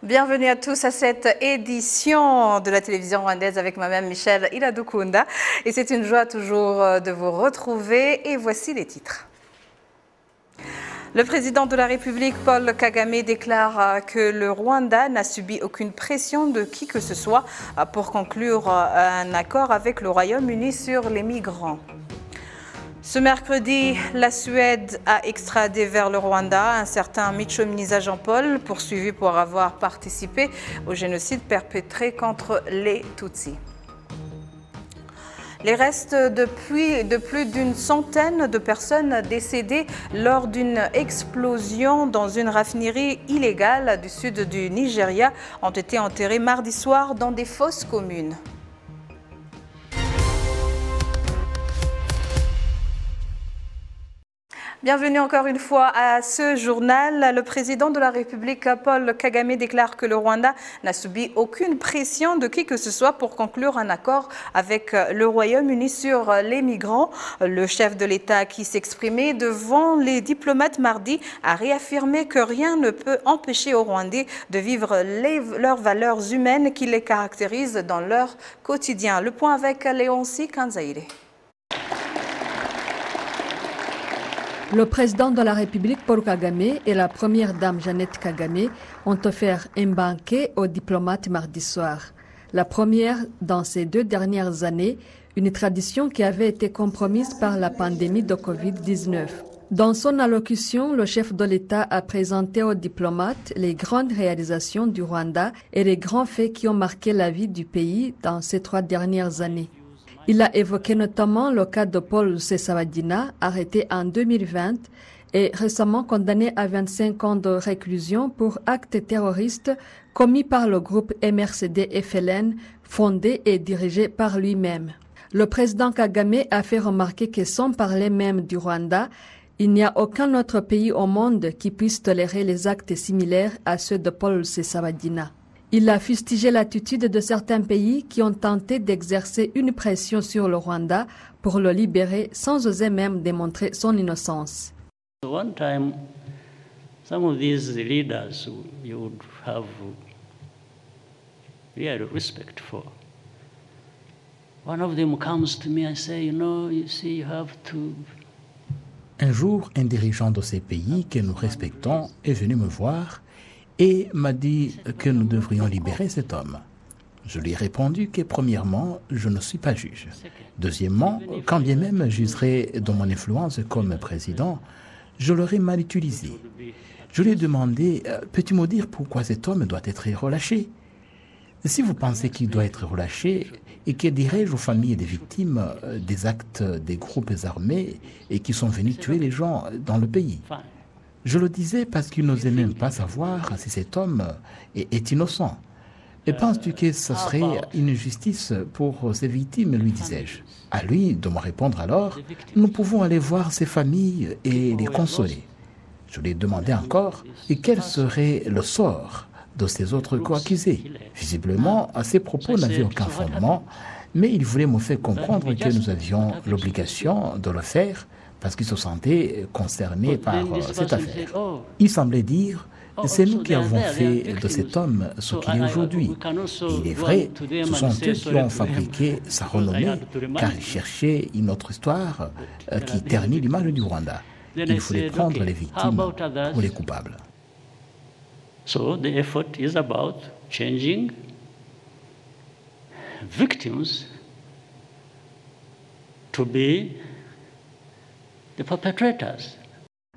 Bienvenue à tous à cette édition de la télévision rwandaise avec moi-même Michel Iradukunda. Et c'est une joie toujours de vous retrouver. Et voici les titres. Le président de la République, Paul Kagame, déclare que le Rwanda n'a subi aucune pression de qui que ce soit pour conclure un accord avec le Royaume-Uni sur les migrants. Ce mercredi, la Suède a extradé vers le Rwanda un certain Michomniza Jean-Paul, poursuivi pour avoir participé au génocide perpétré contre les Tutsis. Les restes de plus d'une centaine de personnes décédées lors d'une explosion dans une raffinerie illégale du sud du Nigeria ont été enterrés mardi soir dans des fosses communes. Bienvenue encore une fois à ce journal. Le président de la République, Paul Kagame, déclare que le Rwanda n'a subi aucune pression de qui que ce soit pour conclure un accord avec le Royaume-Uni sur les migrants. Le chef de l'État qui s'exprimait devant les diplomates mardi a réaffirmé que rien ne peut empêcher aux Rwandais de vivre leurs valeurs humaines qui les caractérisent dans leur quotidien. Le point avec Léonci Kanzaire. Le président de la République, Paul Kagame, et la première dame, Jeannette Kagame, ont offert un banquet aux diplomates mardi soir. La première dans ces 2 dernières années, une tradition qui avait été compromise par la pandémie de Covid-19. Dans son allocution, le chef de l'État a présenté aux diplomates les grandes réalisations du Rwanda et les grands faits qui ont marqué la vie du pays dans ces 3 dernières années. Il a évoqué notamment le cas de Paul Rusesabagina, arrêté en 2020 et récemment condamné à 25 ans de réclusion pour actes terroristes commis par le groupe MRCD-FLN, fondé et dirigé par lui-même. Le président Kagame a fait remarquer que sans parler même du Rwanda, il n'y a aucun autre pays au monde qui puisse tolérer les actes similaires à ceux de Paul Rusesabagina. Il a fustigé l'attitude de certains pays qui ont tenté d'exercer une pression sur le Rwanda pour le libérer sans oser même démontrer son innocence. One time, some of these leaders you would have real respect for. One of them comes to me and say, you see, you have to. Un jour, un dirigeant de ces pays que nous respectons est venu me voir et m'a dit que nous devrions libérer cet homme. Je lui ai répondu que premièrement, je ne suis pas juge. Deuxièmement, quand bien même j'userais de mon influence comme président, je l'aurais mal utilisé. Je lui ai demandé, peux-tu me dire pourquoi cet homme doit être relâché? Si vous pensez qu'il doit être relâché, et que dirais-je aux familles des victimes des actes des groupes armés et qui sont venus tuer les gens dans le pays? Je le disais parce qu'il n'osait même pas savoir si cet homme est innocent. Et penses-tu que ce serait une injustice pour ces victimes, lui disais-je. À lui de me répondre alors, nous pouvons aller voir ces familles et les consoler. Je lui ai demandé encore quel serait le sort de ces autres co-accusés. Visiblement, ces propos n'avaient aucun fondement, mais il voulait me faire comprendre que nous avions l'obligation de le faire parce qu'il se sentait concerné par cette affaire. Il semblait dire, c'est nous qui avons fait de cet homme ce qu'il est aujourd'hui. Et il est vrai, ce sont eux qui ont fabriqué sa renommée, car ils cherchaient une autre histoire qui ternit l'image du Rwanda. Il fallait prendre les victimes ou les coupables. So the effort is about changing victims to be the perpetrators.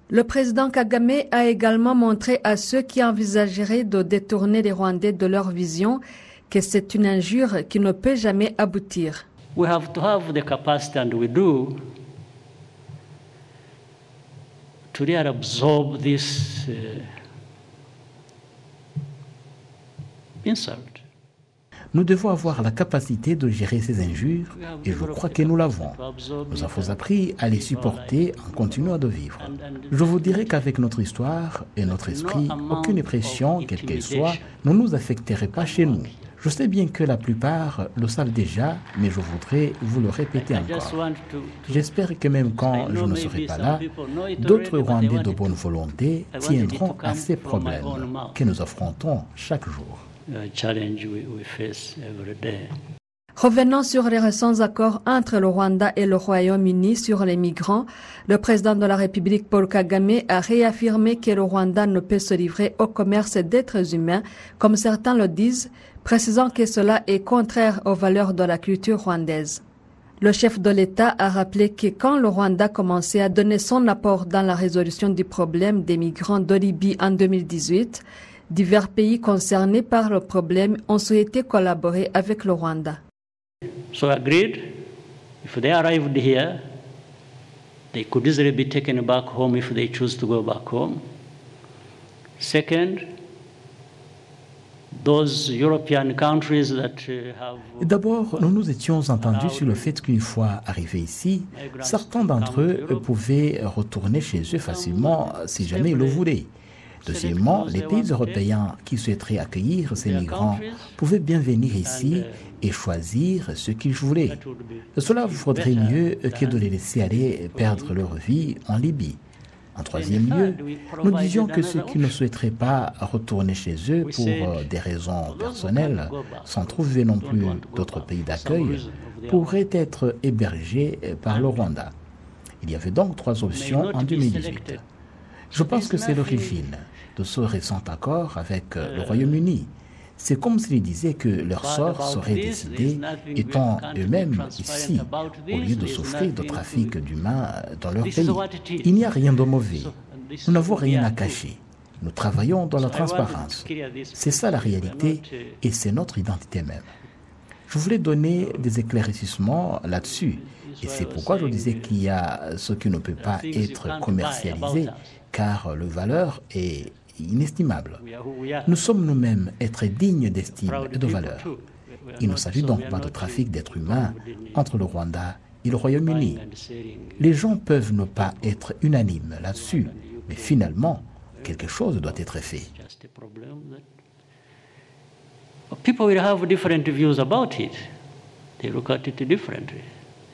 Le président Kagame a également montré à ceux qui envisageraient de détourner les Rwandais de leur vision que c'est une injure qui ne peut jamais aboutir. We have to have the capacity, and we do, to really absorb this insult. Nous devons avoir la capacité de gérer ces injures et je crois que nous l'avons. Nous avons appris à les supporter en continuant de vivre. Je vous dirai qu'avec notre histoire et notre esprit, aucune pression, quelle qu'elle soit, ne nous affecterait pas chez nous. Je sais bien que la plupart le savent déjà, mais je voudrais vous le répéter encore. J'espère que même quand je ne serai pas là, d'autres Rwandais de bonne volonté tiendront à ces problèmes que nous affrontons chaque jour. Revenant sur les récents accords entre le Rwanda et le Royaume-Uni sur les migrants, le président de la République Paul Kagame a réaffirmé que le Rwanda ne peut se livrer au commerce d'êtres humains, comme certains le disent, précisant que cela est contraire aux valeurs de la culture rwandaise. Le chef de l'État a rappelé que quand le Rwanda commençait à donner son apport dans la résolution du problème des migrants de Libye en 2018, divers pays concernés par le problème ont souhaité collaborer avec le Rwanda. So agreed, if they arrived here, they could easily be taken back home if they choose to go back home. Second, those European countries that have... D'abord, nous nous étions entendus sur le fait qu'une fois arrivés ici, certains d'entre eux pouvaient retourner chez eux facilement si jamais ils le voulaient. Deuxièmement, les pays européens qui souhaiteraient accueillir ces migrants pouvaient bien venir ici et choisir ce qu'ils voulaient. Cela vaudrait mieux que de les laisser aller perdre leur vie en Libye. En troisième lieu, nous disions que ceux qui ne souhaiteraient pas retourner chez eux pour des raisons personnelles, sans trouver non plus d'autres pays d'accueil, pourraient être hébergés par le Rwanda. Il y avait donc 3 options en 2018. Je pense que c'est l'origine de ce récent accord avec le Royaume-Uni. C'est comme s'ils disaient que leur sort serait décidé étant eux-mêmes ici, au lieu de souffrir de trafic d'humains dans leur pays. Il n'y a rien de mauvais. Nous n'avons rien à cacher. Nous travaillons dans la transparence. C'est ça la réalité et c'est notre identité même. Je voulais donner des éclaircissements là-dessus. Et c'est pourquoi je disais qu'il y a ce qui ne peut pas être commercialisé, car la valeur est inestimable. Nous sommes nous-mêmes êtres dignes d'estime et de valeur. Il ne s'agit donc pas de trafic d'êtres humains entre le Rwanda et le Royaume-Uni. Les gens peuvent ne pas être unanimes là-dessus, mais finalement, quelque chose doit être fait. People will have different views about it. They look at it differently.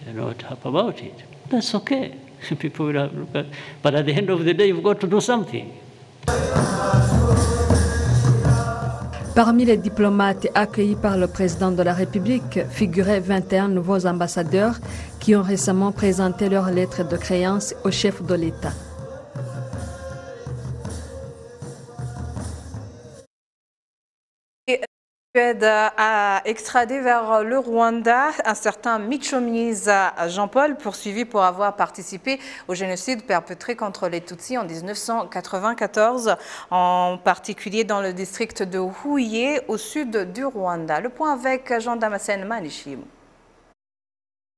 They're not happy about it. That's okay. People will look at, but at the end of the day, you've got to do something. Parmi les diplomates accueillis par le président de la République figuraient 21 nouveaux ambassadeurs qui ont récemment présenté leurs lettres de créance au chef de l'État. Suède a extradé vers le Rwanda un certain Michomiza Jean-Paul, poursuivi pour avoir participé au génocide perpétré contre les Tutsis en 1994, en particulier dans le district de Huye, au sud du Rwanda. Le point avec Jean Damascène Manishimu.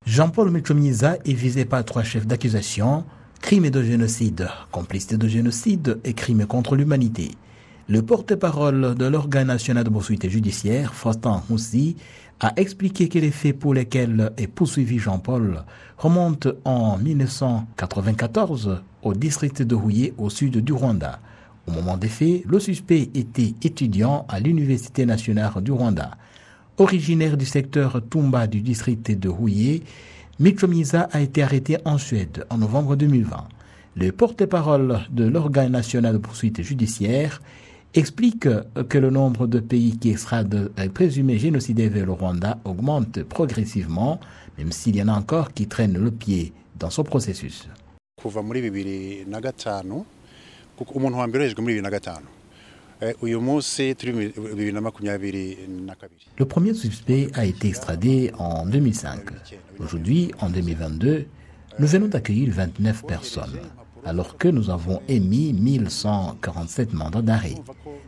Jean-Paul Michomiza est visé par 3 chefs d'accusation, crimes de génocide, complicité de génocide et crimes contre l'humanité. Le porte-parole de l'organe national de poursuite judiciaire, Faustin Moussi, a expliqué que les faits pour lesquels est poursuivi Jean-Paul remontent en 1994 au district de Huye au sud du Rwanda. Au moment des faits, le suspect était étudiant à l'Université nationale du Rwanda. Originaire du secteur Tumba du district de Huye, Michomiza a été arrêté en Suède en novembre 2020. Le porte-parole de l'organe national de poursuite judiciaire explique que le nombre de pays qui extradent présumés génocidés vers le Rwanda augmente progressivement, même s'il y en a encore qui traînent le pied dans ce processus. Le premier suspect a été extradé en 2005. Aujourd'hui, en 2022, nous venons d'accueillir 29 personnes, alors que nous avons émis 1147 mandats d'arrêt.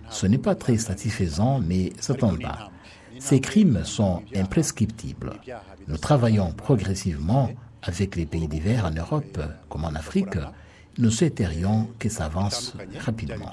Ce n'est pas très satisfaisant, mais ça tombe pas. Ces crimes sont imprescriptibles. Nous travaillons progressivement avec les pays divers en Europe comme en Afrique. Nous souhaiterions que ça avance rapidement.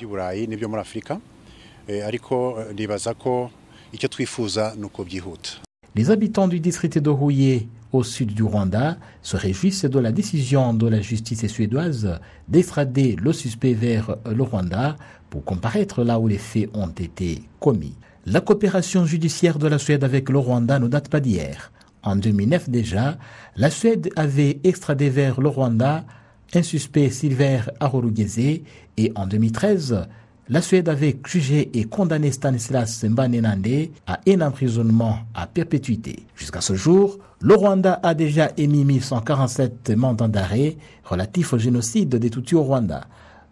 Les habitants du district de Huye, au sud du Rwanda, se réjouissent de la décision de la justice suédoise d'extrader le suspect vers le Rwanda pour comparaître là où les faits ont été commis. La coopération judiciaire de la Suède avec le Rwanda ne date pas d'hier. En 2009 déjà, la Suède avait extradé vers le Rwanda un suspect Silver Arorugeze et en 2013, la Suède avait jugé et condamné Stanislas Mbanenande à un emprisonnement à perpétuité. Jusqu'à ce jour, le Rwanda a déjà émis 1147 mandats d'arrêt relatifs au génocide des Tutsis au Rwanda.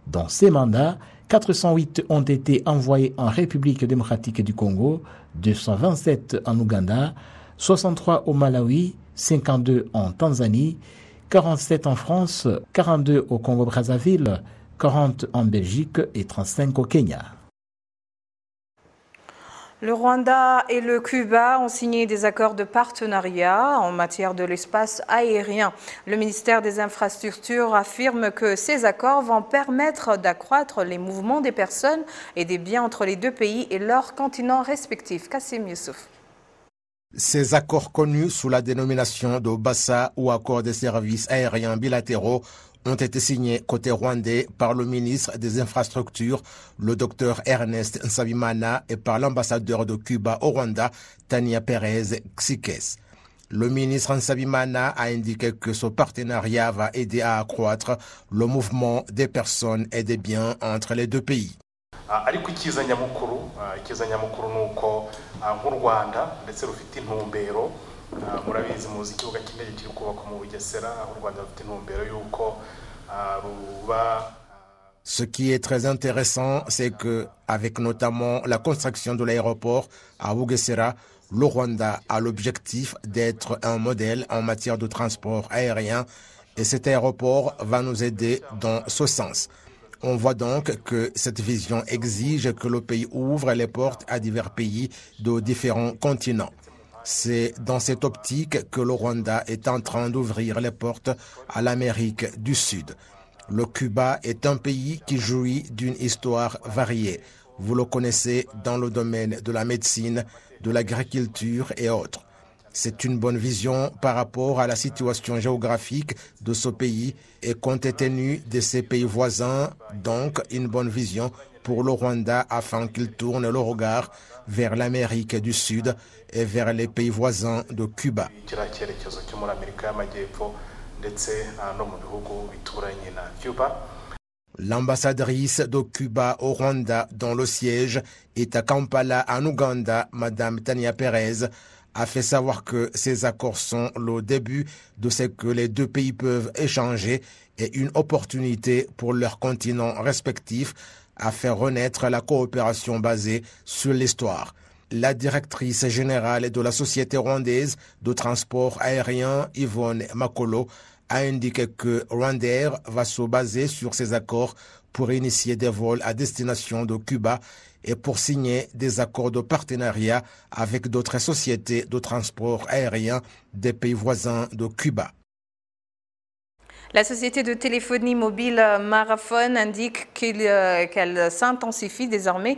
Dans ces mandats, 408 ont été envoyés en République démocratique du Congo, 227 en Ouganda, 63 au Malawi, 52 en Tanzanie, 47 en France, 42 au Congo-Brazzaville, 40 en Belgique et 35 au Kenya. Le Rwanda et le Cuba ont signé des accords de partenariat en matière de l'espace aérien. Le ministère des Infrastructures affirme que ces accords vont permettre d'accroître les mouvements des personnes et des biens entre les deux pays et leurs continents respectifs. Kassim Youssouf. Ces accords connus sous la dénomination de BASA ou accords de services aériens bilatéraux ont été signés côté rwandais par le ministre des Infrastructures, le Dr Ernest Nsabimana, et par l'ambassadeur de Cuba au Rwanda, Tania Pérez Xikes. Le ministre Nsabimana a indiqué que ce partenariat va aider à accroître le mouvement des personnes et des biens entre les deux pays. Ariko icyiza nyamukuru ni uko nk'u Rwanda ndetse rufite intumbero murabizi muzi ikibuga cy'indege kiri kubakwa mu Bugesera aho u Rwanda rufite intumbero y'uko ruba. Ce qui est très intéressant, c'est que avec notamment la construction de l'aéroport à Bugesera, le Rwanda a l'objectif d'être un modèle en matière de transport aérien et cet aéroport va nous aider dans ce sens. On voit donc que cette vision exige que le pays ouvre les portes à divers pays de différents continents. C'est dans cette optique que le Rwanda est en train d'ouvrir les portes à l'Amérique du Sud. Le Cuba est un pays qui jouit d'une histoire variée. Vous le connaissez dans le domaine de la médecine, de l'agriculture et autres. C'est une bonne vision par rapport à la situation géographique de ce pays et compte tenu de ses pays voisins, donc une bonne vision pour le Rwanda afin qu'il tourne le regard vers l'Amérique du Sud et vers les pays voisins de Cuba. L'ambassadrice de Cuba au Rwanda, dont le siège est à Kampala, en Ouganda, Madame Tania Pérez, a fait savoir que ces accords sont le début de ce que les deux pays peuvent échanger et une opportunité pour leurs continents respectifs à faire renaître la coopération basée sur l'histoire. La directrice générale de la Société rwandaise de transport aérien, Yvonne Makolo, a indiqué que Rwandair va se baser sur ces accords pour initier des vols à destination de Cuba et pour signer des accords de partenariat avec d'autres sociétés de transport aérien des pays voisins de Cuba. La société de téléphonie mobile Marathon indique qu'elle intensifie désormais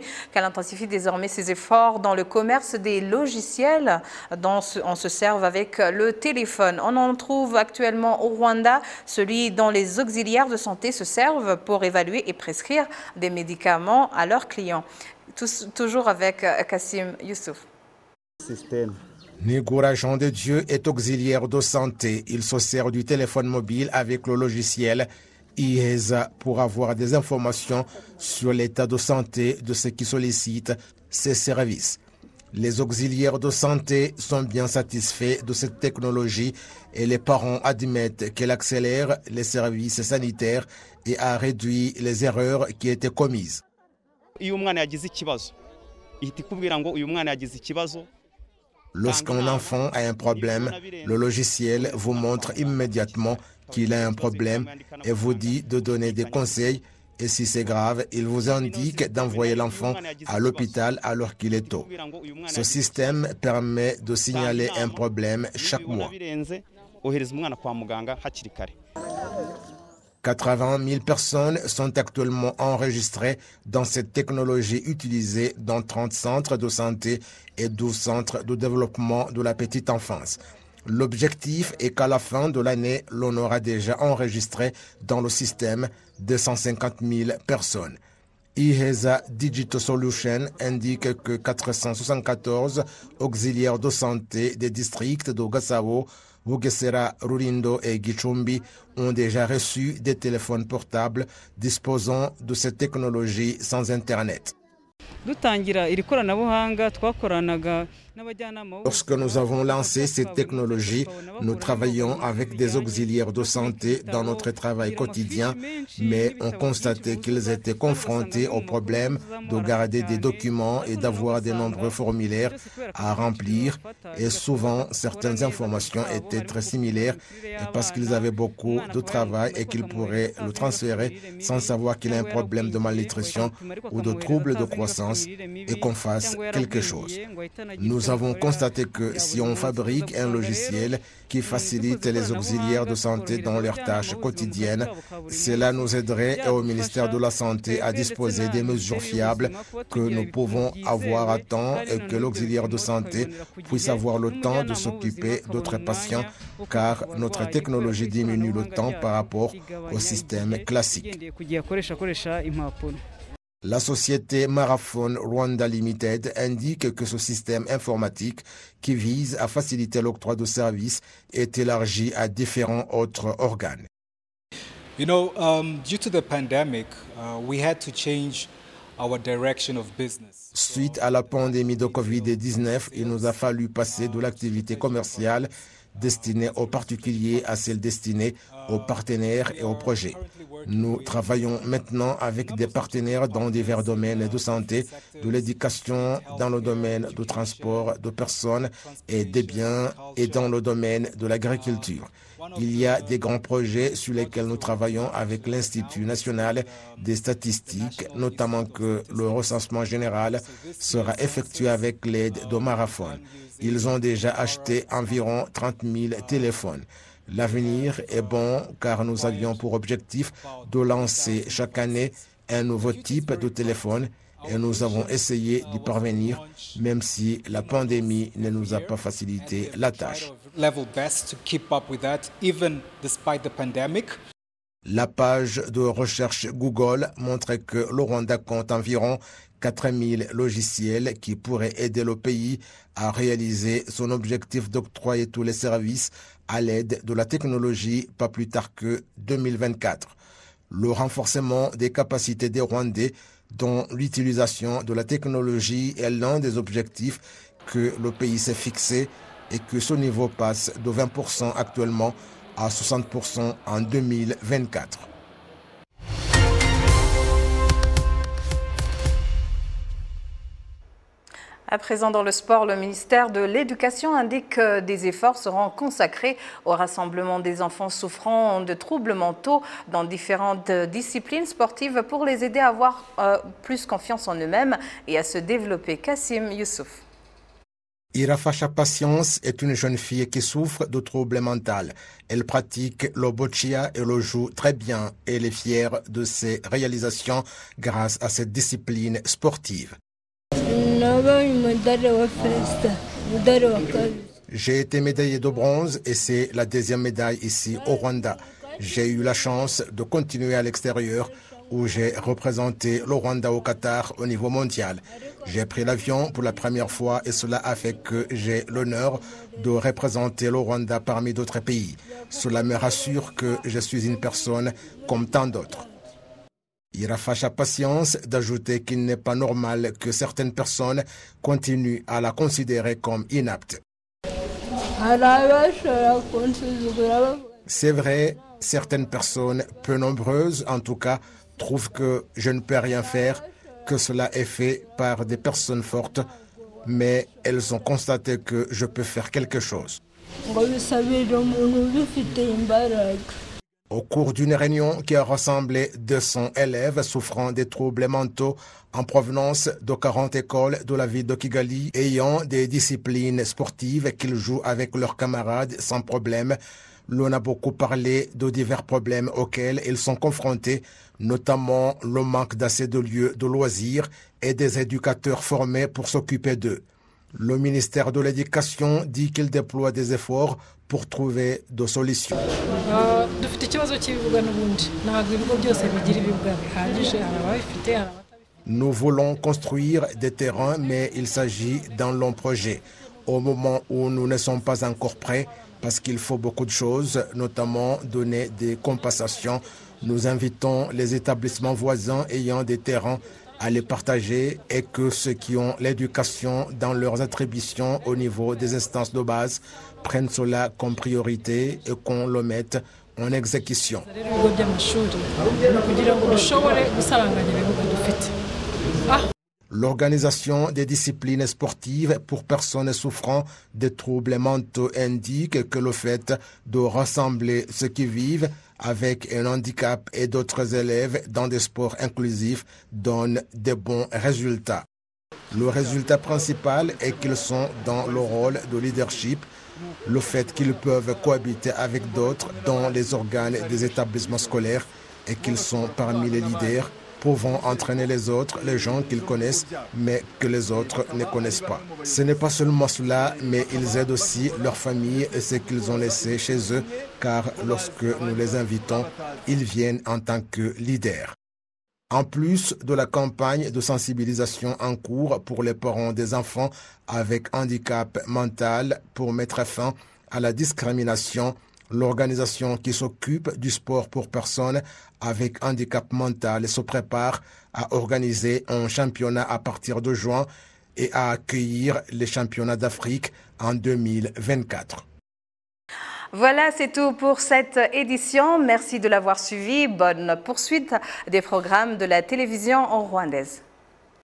ses efforts dans le commerce des logiciels dont on se serve avec le téléphone. On en trouve actuellement au Rwanda, celui dont les auxiliaires de santé se servent pour évaluer et prescrire des médicaments à leurs clients. Toujours avec Kassim Youssouf. Nigura Jean de Dieu est auxiliaire de santé. Il se sert du téléphone mobile avec le logiciel IESA pour avoir des informations sur l'état de santé de ceux qui sollicitent ces services. Les auxiliaires de santé sont bien satisfaits de cette technologie et les parents admettent qu'elle accélère les services sanitaires et a réduit les erreurs qui étaient commises. Lorsqu'un enfant a un problème, le logiciel vous montre immédiatement qu'il a un problème et vous dit de donner des conseils. Et si c'est grave, il vous indique d'envoyer l'enfant à l'hôpital alors qu'il est tôt. Ce système permet de signaler un problème chaque mois. 80 000 personnes sont actuellement enregistrées dans cette technologie utilisée dans 30 centres de santé et 12 centres de développement de la petite enfance. L'objectif est qu'à la fin de l'année, l'on aura déjà enregistré dans le système 250 000 personnes. IHESA Digital Solution indique que 474 auxiliaires de santé des districts de Gasabo, Bugesera, Rulindo et Gicumbi ont déjà reçu des téléphones portables disposant de cette technologie sans Internet. Lorsque nous avons lancé cette technologie, nous travaillons avec des auxiliaires de santé dans notre travail quotidien, mais on constatait qu'ils étaient confrontés au problème de garder des documents et d'avoir de nombreux formulaires à remplir, et souvent certaines informations étaient très similaires parce qu'ils avaient beaucoup de travail et qu'ils pourraient le transférer sans savoir qu'il y a un problème de malnutrition ou de troubles de croissance et qu'on fasse quelque chose. Nous avons constaté que si on fabrique un logiciel qui facilite les auxiliaires de santé dans leurs tâches quotidiennes, cela nous aiderait au ministère de la Santé à disposer des mesures fiables que nous pouvons avoir à temps et que l'auxiliaire de santé puisse avoir le temps de s'occuper d'autres patients, car notre technologie diminue le temps par rapport au système classique. La société Marathon Rwanda Limited indique que ce système informatique qui vise à faciliter l'octroi de services est élargi à différents autres organes. Due to the pandemic, we had to change our direction of business. Suite à la pandémie de Covid-19, il nous a fallu passer de l'activité commerciale destinée aux particuliers à celle destinée aux partenaires et aux projets. Nous travaillons maintenant avec des partenaires dans divers domaines de santé, de l'éducation, dans le domaine du transport de personnes et des biens et dans le domaine de l'agriculture. Il y a des grands projets sur lesquels nous travaillons avec l'Institut national des statistiques, notamment que le recensement général sera effectué avec l'aide de Marathon. Ils ont déjà acheté environ 30 000 téléphones. L'avenir est bon car nous avions pour objectif de lancer chaque année un nouveau type de téléphone et nous avons essayé d'y parvenir même si la pandémie ne nous a pas facilité la tâche. La page de recherche Google montre que le Rwanda compte environ 4000 logiciels qui pourraient aider le pays à réaliser son objectif d'octroyer tous les services à l'aide de la technologie pas plus tard que 2024. Le renforcement des capacités des Rwandais dont l'utilisation de la technologie est l'un des objectifs que le pays s'est fixé et que ce niveau passe de 20% actuellement à 60% en 2024. À présent, dans le sport, le ministère de l'Éducation indique que des efforts seront consacrés au rassemblement des enfants souffrant de troubles mentaux dans différentes disciplines sportives pour les aider à avoir plus confiance en eux-mêmes et à se développer. Kassim Youssouf. Irafasha Patience est une jeune fille qui souffre de troubles mentaux. Elle pratique le boccia et le joue très bien et elle est fière de ses réalisations grâce à cette discipline sportive. J'ai été médaillé de bronze et c'est la deuxième médaille ici au Rwanda. J'ai eu la chance de continuer à l'extérieur où j'ai représenté le Rwanda au Qatar au niveau mondial. J'ai pris l'avion pour la première fois et cela a fait que j'ai l'honneur de représenter le Rwanda parmi d'autres pays. Cela me rassure que je suis une personne comme tant d'autres. Irafasha Patience d'ajouter qu'il n'est pas normal que certaines personnes continuent à la considérer comme inapte. C'est vrai, certaines personnes, peu nombreuses en tout cas, trouvent que je ne peux rien faire, que cela est fait par des personnes fortes, mais elles ont constaté que je peux faire quelque chose. Au cours d'une réunion qui a rassemblé 200 élèves souffrant des troubles mentaux en provenance de 40 écoles de la ville de Kigali ayant des disciplines sportives qu'ils jouent avec leurs camarades sans problème, l'on a beaucoup parlé de divers problèmes auxquels ils sont confrontés, notamment le manque d'assez de lieux de loisirs et des éducateurs formés pour s'occuper d'eux. Le ministère de l'Éducation dit qu'il déploie des efforts pour trouver des solutions. Nous voulons construire des terrains, mais il s'agit d'un long projet. Au moment où nous ne sommes pas encore prêts, parce qu'il faut beaucoup de choses, notamment donner des compensations, nous invitons les établissements voisins ayant des terrains à les partager et que ceux qui ont l'éducation dans leurs attributions au niveau des instances de base prennent cela comme priorité et qu'on le mette en exécution. L'organisation des disciplines sportives pour personnes souffrant de troubles mentaux indique que le fait de rassembler ceux qui vivent avec un handicap et d'autres élèves dans des sports inclusifs donne de bons résultats. Le résultat principal est qu'ils sont dans le rôle de leadership, le fait qu'ils peuvent cohabiter avec d'autres dans les organes des établissements scolaires et qu'ils sont parmi les leaders, pouvant entraîner les autres, les gens qu'ils connaissent, mais que les autres ne connaissent pas. Ce n'est pas seulement cela, mais ils aident aussi leurs familles et ce qu'ils ont laissé chez eux, car lorsque nous les invitons, ils viennent en tant que leaders. En plus de la campagne de sensibilisation en cours pour les parents des enfants avec handicap mental pour mettre fin à la discrimination, l'organisation qui s'occupe du sport pour personnes avec handicap mental se prépare à organiser un championnat à partir de juin et à accueillir les championnats d'Afrique en 2024. Voilà, c'est tout pour cette édition. Merci de l'avoir suivi. Bonne poursuite des programmes de la télévision rwandaise.